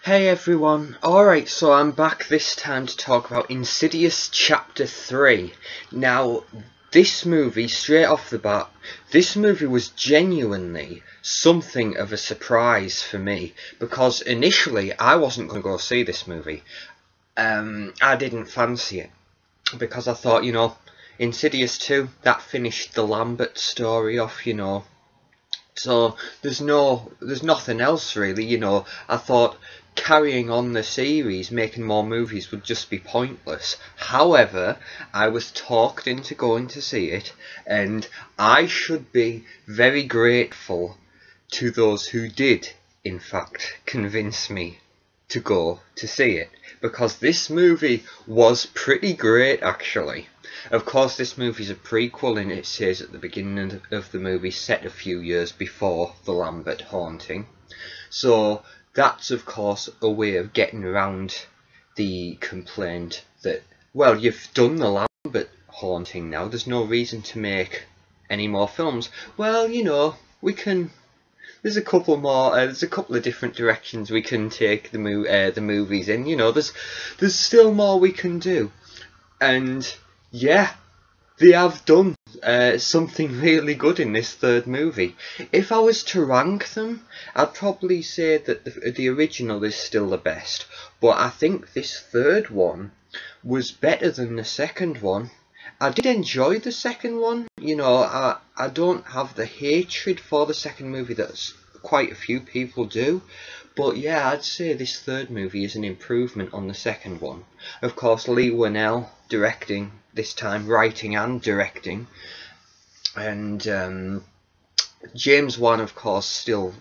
Hey everyone, alright, so I'm back this time to talk about Insidious Chapter 3. Now, this movie, straight off the bat, this movie was genuinely something of a surprise for me, because initially I wasn't going to go see this movie. I didn't fancy it, because I thought, Insidious 2, that finished the Lambert story off, so there's nothing else really, I thought carrying on the series, making more movies would just be pointless. However, I was talked into going to see it, and I should be very grateful to those who did, in fact, convince me to go to see it, because this movie was pretty great actually. Of course, this movie's a prequel, and it says at the beginning of the movie set a few years before the Lambert haunting. So that's of course a way of getting around the complaint that, well, you've done the Lambert haunting now, there's no reason to make any more films. Well, we can. There's a couple more. There's a couple of different directions we can take the movies in. There's still more we can do, and yeah, they have done something really good in this third movie. If I was to rank them, I'd probably say that the original is still the best, but I think this third one was better than the second one. I did enjoy the second one. I don't have the hatred for the second movie that quite a few people do. But yeah, I'd say this third movie is an improvement on the second one. Of course, Leigh Whannell directing this time, writing and directing. And James Wan, of course, still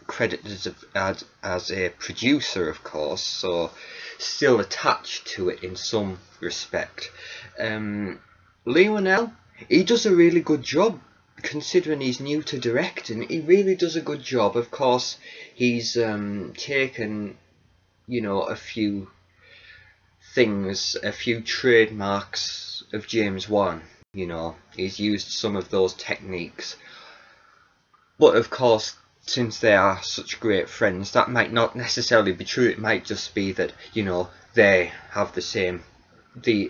credited as a producer, of course, so still attached to it in some respect. Leigh Whannell, he does a really good job, considering he's new to directing. He really does a good job. Of course, he's taken, a few things, a few trademarks of James Wan. He's used some of those techniques. But of course, since they are such great friends, that might not necessarily be true. It might just be that, they have the same, they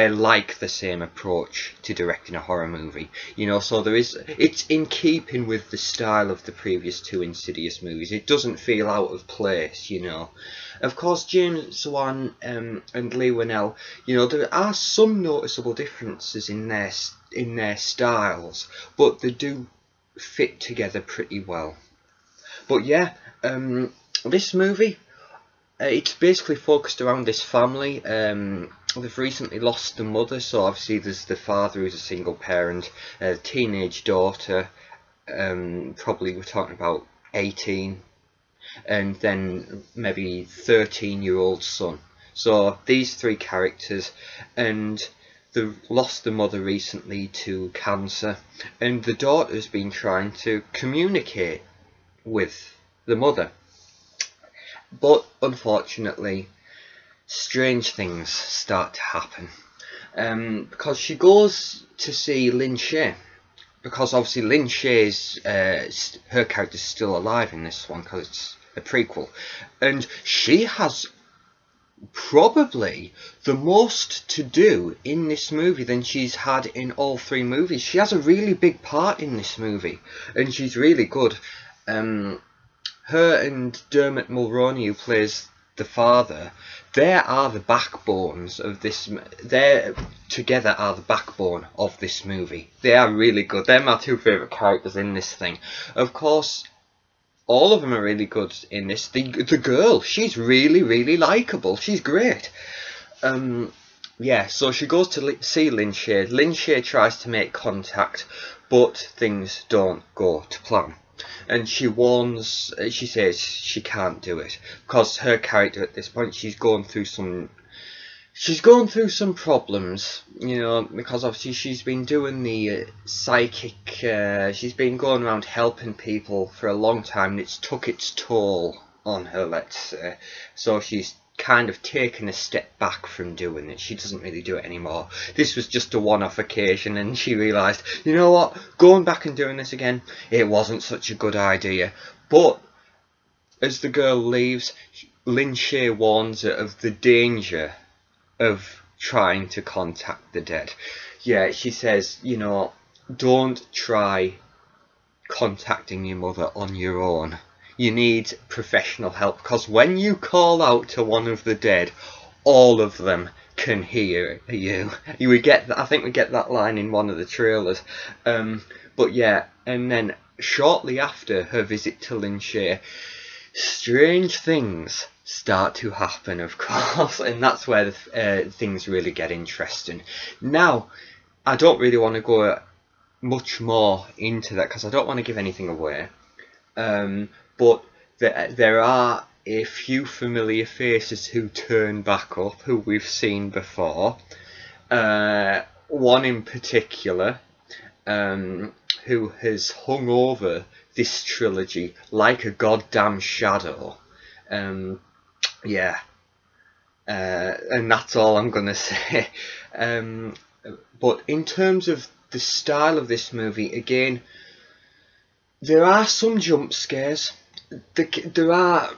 like the same approach to directing a horror movie, so it's in keeping with the style of the previous two Insidious movies. It doesn't feel out of place, Of course, James Wan and Leigh Whannell, there are some noticeable differences in their styles, but they do fit together pretty well. But yeah, this movie, it's basically focused around this family. They've recently lost the mother, so obviously there's the father who's a single parent, a teenage daughter, probably we're talking about 18, and then maybe 13-year-old son. So these three characters, and they've lost the mother recently to cancer, and the daughter's been trying to communicate with the mother. But unfortunately, strange things start to happen, because she goes to see Lin Shaye, because obviously Lin Shaye's her character's still alive in this one because it's a prequel, and she has probably the most to do in this movie than she's had in all three movies. She has a really big part in this movie, and she's really good. Her and Dermot Mulroney, who plays the father, they are the backbones of this. They together are the backbone of this movie. They are really good. They're my two favourite characters in this thing. Of course, all of them are really good in this. The girl, she's really, really likeable. She's great. Yeah, so she goes to see Lin Shaye. Lin Shaye tries to make contact, but things don't go to plan. And she says she can't do it, because her character at this point, she's going through some problems, because obviously she's been doing the psychic, she's been going around helping people for a long time, and it's took its toll on her, let's say. So she's kind of taken a step back from doing it. She doesn't really do it anymore. This was just a one-off occasion, and she realised, you know what, going back and doing this again, it wasn't such a good idea. But as the girl leaves, Lin Shaye warns her of the danger of trying to contact the dead. Yeah, she says, you know, don't try contacting your mother on your own. You need professional help, because when you call out to one of the dead, all of them can hear you. We get, I think we get that line in one of the trailers. But yeah, and then shortly after her visit to Lin Shaye, strange things start to happen, of course, and that's where things really get interesting. Now, I don't really want to go much more into that because I don't want to give anything away. But there are a few familiar faces who turn back up, who we've seen before. One in particular, who has hung over this trilogy like a goddamn shadow. Yeah. And that's all I'm gonna say. But in terms of the style of this movie, again, there are some jump scares. There are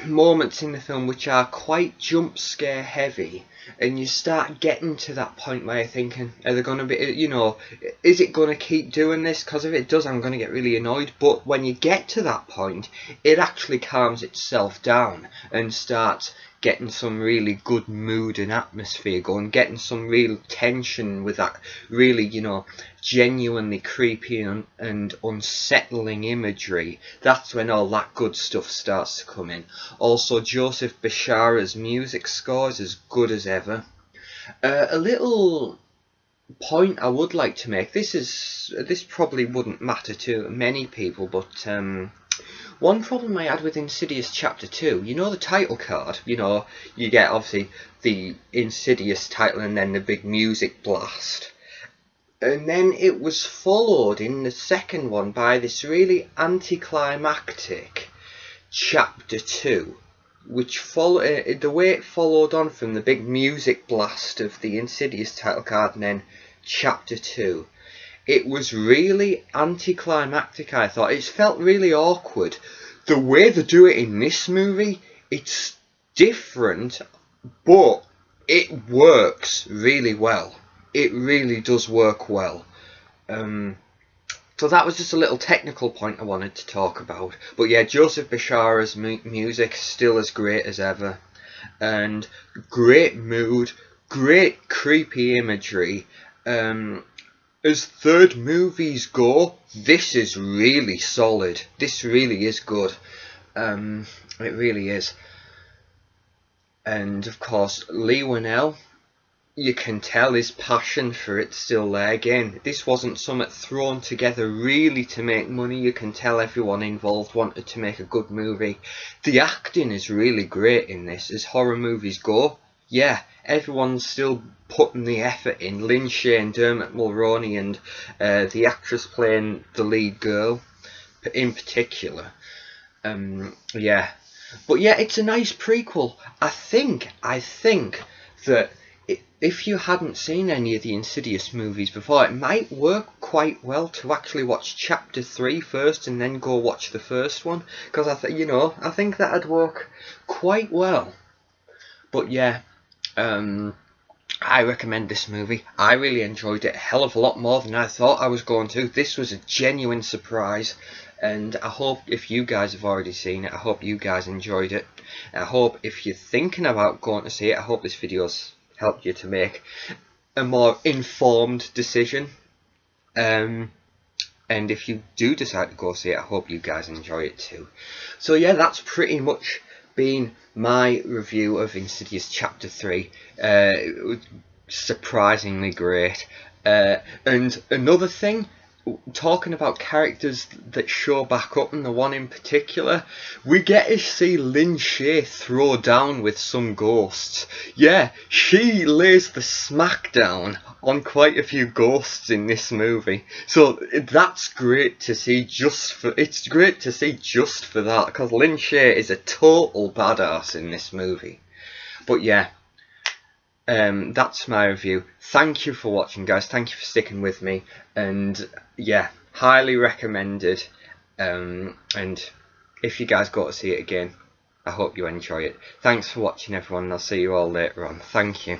moments in the film which are quite jump scare heavy, and you start getting to that point where you're thinking, are they going to be, you know, is it going to keep doing this? Because if it does, I'm going to get really annoyed. But when you get to that point, it actually calms itself down and starts getting some really good mood and atmosphere going, getting some real tension with that really, you know, genuinely creepy and unsettling imagery. That's when all that good stuff starts to come in. Also, Joseph Bishara's music score is as good as ever. A little point I would like to make, this probably wouldn't matter to many people, but one problem I had with Insidious Chapter 2, you know the title card, you know, you get obviously the Insidious title and then the big music blast. And then it was followed in the second one by this really anticlimactic Chapter 2, which the way it followed on from the big music blast of the Insidious title card and then Chapter 2. It was really anticlimactic, I thought. It felt really awkward. The way they do it in this movie, it's different, but it works really well. It really does work well. So that was just a little technical point I wanted to talk about. But yeah, Joseph Bishara's music still as great as ever. And great mood, great creepy imagery. As third movies go, this is really solid. This really is good. It really is. And of course, Lee Winnell, you can tell his passion for it's still there. Again, this wasn't something thrown together really to make money. You can tell everyone involved wanted to make a good movie. The acting is really great in this, as horror movies go. Yeah, everyone's still putting the effort in. Lin Shaye and Dermot Mulroney and the actress playing the lead girl in particular. Yeah, but yeah, it's a nice prequel. I think that if you hadn't seen any of the Insidious movies before, it might work quite well to actually watch Chapter 3 first and then go watch the first one, because I think that'd work quite well. But yeah, I recommend this movie. I really enjoyed it a hell of a lot more than I thought I was going to. This was a genuine surprise, and I hope if you guys have already seen it, I hope you guys enjoyed it. I hope if you're thinking about going to see it, I hope this video's helped you to make a more informed decision. And if you do decide to go see it, I hope you guys enjoy it too. So yeah, that's pretty much been my review of Insidious Chapter 3. It was surprisingly great. And another thing, talking about characters that show back up, and the one in particular, we get to see Lin Shaye throw down with some ghosts. Yeah, she lays the smackdown on quite a few ghosts in this movie. So that's great to see it's great to see just for that, because Lin Shaye is a total badass in this movie. But yeah, that's my review. Thank you for watching, guys. Thank you for sticking with me, and yeah, highly recommended. And if you guys go to see it again, I hope you enjoy it. Thanks for watching everyone, and I'll see you all later on. Thank you.